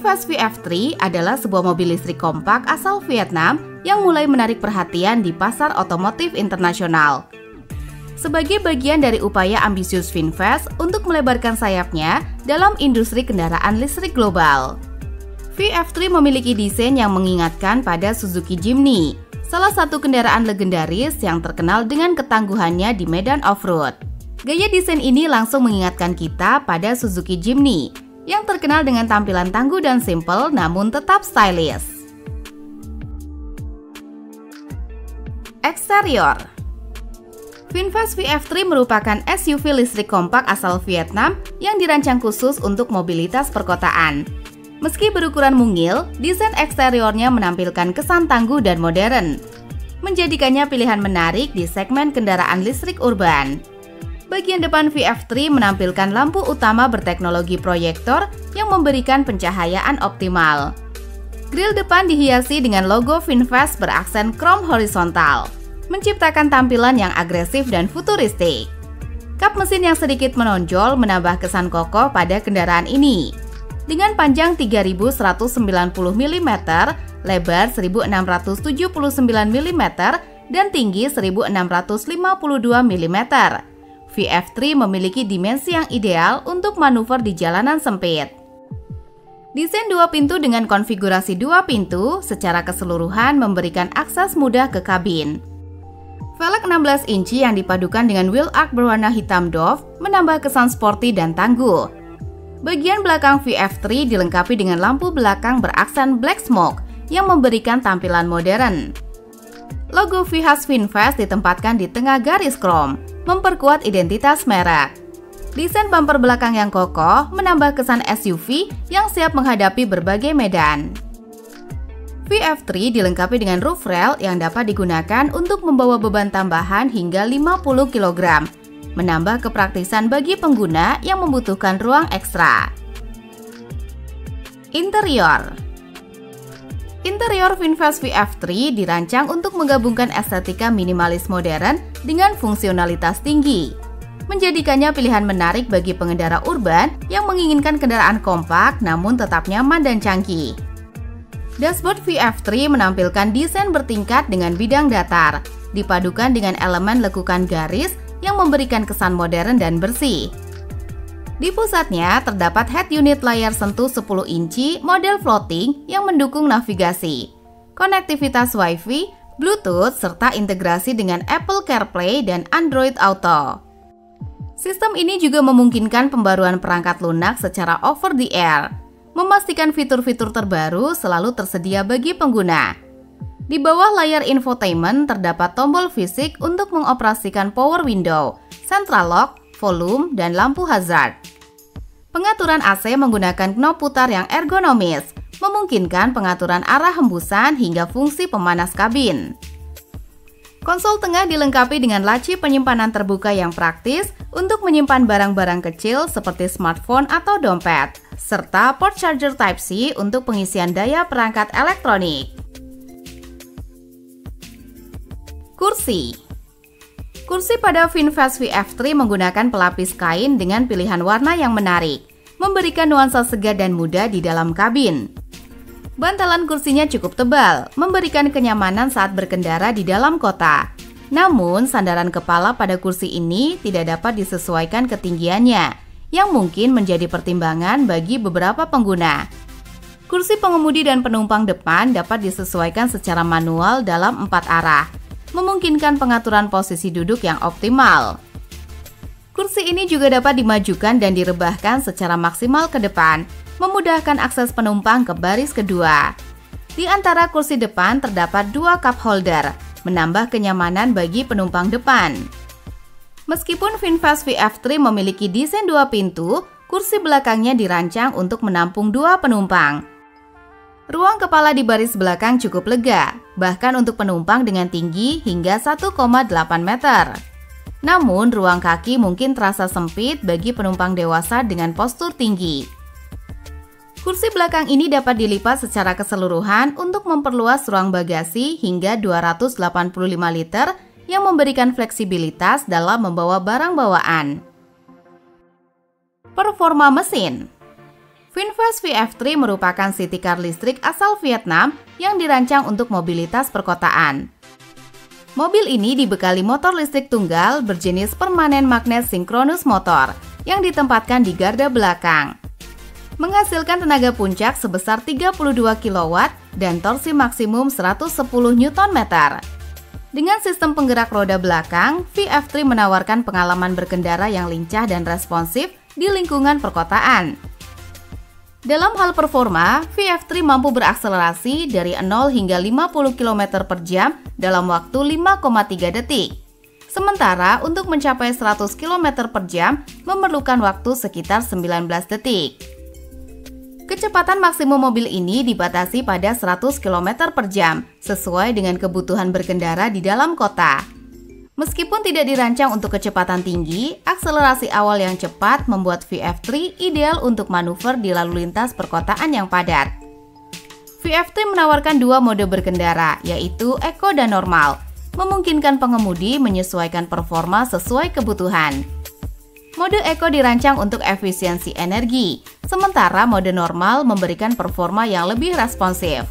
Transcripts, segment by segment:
VinFast VF3 adalah sebuah mobil listrik kompak asal Vietnam yang mulai menarik perhatian di pasar otomotif internasional. Sebagai bagian dari upaya ambisius VinFast untuk melebarkan sayapnya dalam industri kendaraan listrik global. VF3 memiliki desain yang mengingatkan pada Suzuki Jimny, salah satu kendaraan legendaris yang terkenal dengan ketangguhannya di medan off-road. Gaya desain ini langsung mengingatkan kita pada Suzuki Jimny, yang terkenal dengan tampilan tangguh dan simpel namun tetap stylish. Eksterior. VinFast VF3 merupakan SUV listrik kompak asal Vietnam yang dirancang khusus untuk mobilitas perkotaan. Meski berukuran mungil, desain eksteriornya menampilkan kesan tangguh dan modern, menjadikannya pilihan menarik di segmen kendaraan listrik urban. Bagian depan VF3 menampilkan lampu utama berteknologi proyektor yang memberikan pencahayaan optimal. Grill depan dihiasi dengan logo VinFast beraksen krom horizontal, menciptakan tampilan yang agresif dan futuristik. Kap mesin yang sedikit menonjol menambah kesan kokoh pada kendaraan ini. Dengan panjang 3190 mm, lebar 1679 mm, dan tinggi 1652 mm. VF3 memiliki dimensi yang ideal untuk manuver di jalanan sempit. Desain dua pintu dengan konfigurasi dua pintu secara keseluruhan memberikan akses mudah ke kabin. Velg 16 inci yang dipadukan dengan wheel arch berwarna hitam doff menambah kesan sporty dan tangguh. Bagian belakang VF3 dilengkapi dengan lampu belakang beraksen black smoke yang memberikan tampilan modern. Logo V khas VinFast ditempatkan di tengah garis krom, memperkuat identitas merek. Desain bumper belakang yang kokoh menambah kesan SUV yang siap menghadapi berbagai medan. VF3 dilengkapi dengan roof rail yang dapat digunakan untuk membawa beban tambahan hingga 50 kg, menambah kepraktisan bagi pengguna yang membutuhkan ruang ekstra. Interior. Interior VinFast VF3 dirancang untuk menggabungkan estetika minimalis modern dengan fungsionalitas tinggi, menjadikannya pilihan menarik bagi pengendara urban yang menginginkan kendaraan kompak namun tetap nyaman dan canggih. Dashboard VF3 menampilkan desain bertingkat dengan bidang datar, dipadukan dengan elemen lekukan garis yang memberikan kesan modern dan bersih. Di pusatnya terdapat head unit layar sentuh 10 inci model floating yang mendukung navigasi, konektivitas Wi-Fi, Bluetooth, serta integrasi dengan Apple CarPlay dan Android Auto. Sistem ini juga memungkinkan pembaruan perangkat lunak secara over the air, memastikan fitur-fitur terbaru selalu tersedia bagi pengguna. Di bawah layar infotainment terdapat tombol fisik untuk mengoperasikan power window, central lock, volume, dan lampu hazard. Pengaturan AC menggunakan knob putar yang ergonomis, memungkinkan pengaturan arah hembusan hingga fungsi pemanas kabin. Konsol tengah dilengkapi dengan laci penyimpanan terbuka yang praktis untuk menyimpan barang-barang kecil seperti smartphone atau dompet, serta port charger Type-C untuk pengisian daya perangkat elektronik. Kursi. Kursi pada VinFast VF3 menggunakan pelapis kain dengan pilihan warna yang menarik, memberikan nuansa segar dan muda di dalam kabin. Bantalan kursinya cukup tebal, memberikan kenyamanan saat berkendara di dalam kota. Namun, sandaran kepala pada kursi ini tidak dapat disesuaikan ketinggiannya, yang mungkin menjadi pertimbangan bagi beberapa pengguna. Kursi pengemudi dan penumpang depan dapat disesuaikan secara manual dalam 4 arah, memungkinkan pengaturan posisi duduk yang optimal. Kursi ini juga dapat dimajukan dan direbahkan secara maksimal ke depan, memudahkan akses penumpang ke baris kedua. Di antara kursi depan terdapat 2 cup holder, menambah kenyamanan bagi penumpang depan. Meskipun VinFast VF3 memiliki desain 2 pintu, kursi belakangnya dirancang untuk menampung 2 penumpang. Ruang kepala di baris belakang cukup lega, bahkan untuk penumpang dengan tinggi hingga 1,8 meter. Namun, ruang kaki mungkin terasa sempit bagi penumpang dewasa dengan postur tinggi. Kursi belakang ini dapat dilipat secara keseluruhan untuk memperluas ruang bagasi hingga 285 liter yang memberikan fleksibilitas dalam membawa barang bawaan. Performa mesin. VinFast VF3 merupakan city car listrik asal Vietnam yang dirancang untuk mobilitas perkotaan. Mobil ini dibekali motor listrik tunggal berjenis permanen magnet sinkronus motor yang ditempatkan di garda belakang. Menghasilkan tenaga puncak sebesar 32 kW dan torsi maksimum 110 Nm. Dengan sistem penggerak roda belakang, VF3 menawarkan pengalaman berkendara yang lincah dan responsif di lingkungan perkotaan. Dalam hal performa, VF3 mampu berakselerasi dari 0 hingga 50 km per jam dalam waktu 5,3 detik. Sementara untuk mencapai 100 km per jam memerlukan waktu sekitar 19 detik. Kecepatan maksimum mobil ini dibatasi pada 100 km per jam, sesuai dengan kebutuhan berkendara di dalam kota. Meskipun tidak dirancang untuk kecepatan tinggi, akselerasi awal yang cepat membuat VF3 ideal untuk manuver di lalu lintas perkotaan yang padat. VF3 menawarkan dua mode berkendara, yaitu Eco dan Normal, memungkinkan pengemudi menyesuaikan performa sesuai kebutuhan. Mode Eco dirancang untuk efisiensi energi, sementara mode Normal memberikan performa yang lebih responsif.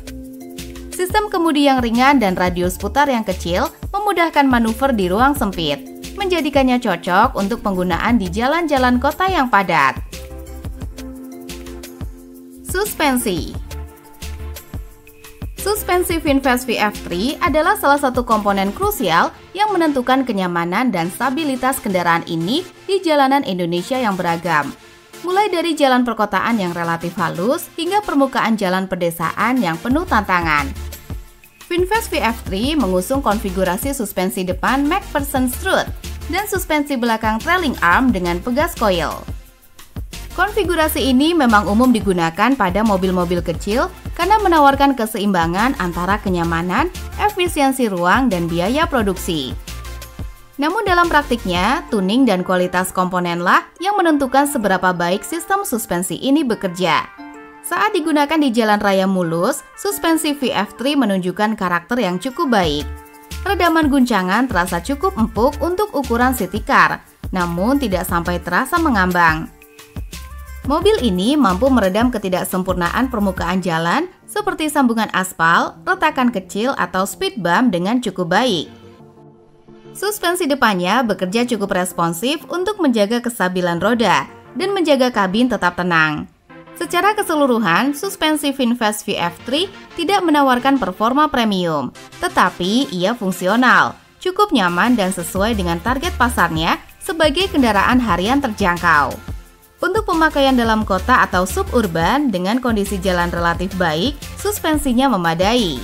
Sistem kemudi yang ringan dan radius putar yang kecil memudahkan manuver di ruang sempit, menjadikannya cocok untuk penggunaan di jalan-jalan kota yang padat. Suspensi VinFast VF3 adalah salah satu komponen krusial yang menentukan kenyamanan dan stabilitas kendaraan ini di jalanan Indonesia yang beragam. Mulai dari jalan perkotaan yang relatif halus hingga permukaan jalan pedesaan yang penuh tantangan. VinFast VF3 mengusung konfigurasi suspensi depan MacPherson strut dan suspensi belakang trailing arm dengan pegas coil. Konfigurasi ini memang umum digunakan pada mobil-mobil kecil karena menawarkan keseimbangan antara kenyamanan, efisiensi ruang, dan biaya produksi. Namun dalam praktiknya, tuning dan kualitas komponenlah yang menentukan seberapa baik sistem suspensi ini bekerja. Saat digunakan di jalan raya mulus, suspensi VF3 menunjukkan karakter yang cukup baik. Redaman guncangan terasa cukup empuk untuk ukuran city car, namun tidak sampai terasa mengambang. Mobil ini mampu meredam ketidaksempurnaan permukaan jalan seperti sambungan aspal, retakan kecil, atau speed bump dengan cukup baik. Suspensi depannya bekerja cukup responsif untuk menjaga kestabilan roda dan menjaga kabin tetap tenang. Secara keseluruhan, suspensi VinFast VF3 tidak menawarkan performa premium, tetapi ia fungsional, cukup nyaman dan sesuai dengan target pasarnya sebagai kendaraan harian terjangkau. Untuk pemakaian dalam kota atau suburban dengan kondisi jalan relatif baik, suspensinya memadai.